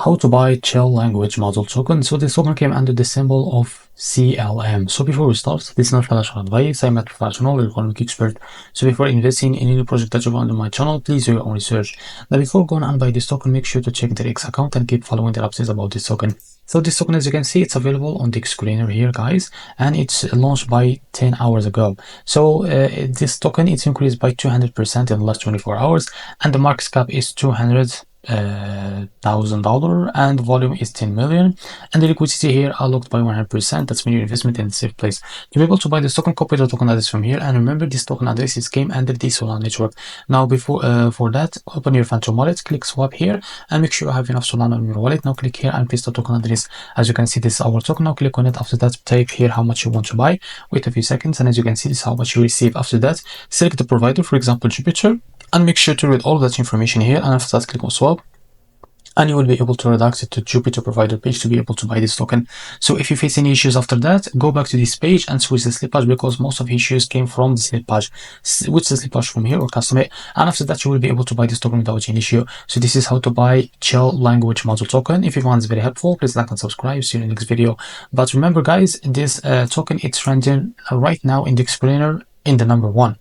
how to buy chill language model token. So this token came under the symbol of CLM. So before we start, this is not financial advice. I'm a professional economic expert. So before investing in any project that you want on my channel, please do your own research. Now before going and buy this token, make sure to check the X account and keep following the updates about this token. So this token, as you can see, it's available on the screener here, guys, and it's launched by 10 hours ago. So this token, it's increased by 200% in the last 24 hours, and the market cap is $200,000 and volume is 10 million, and the liquidity here are locked by 100%. That's when your investment in a safe place. To be able to buy this token, copy the token address from here, and remember this token address is came under the Solana network. Now before for that, open your Phantom wallet, click swap here, and make sure you have enough Solana on your wallet. Now click here and paste the token address. As you can see, this is our token. Now click on it. After that, type here how much you want to buy, wait a few seconds, and as you can see, this is how much you receive. After that, select the provider, for example Jupiter, and make sure to read all that information here, and after that click on swap, and you will be able to redirect it to Jupiter provider page to be able to buy this token. So if you face any issues after that, go back to this page and switch the slippage, because most of the issues came from the slippage. Switch the slippage from here or custom it, and after that you will be able to buy this token without any issue. So this is how to buy chill language module token. If you found this very helpful, please like and subscribe. See you in the next video. But remember guys, this token, it's trending right now in the explainer in the number 1.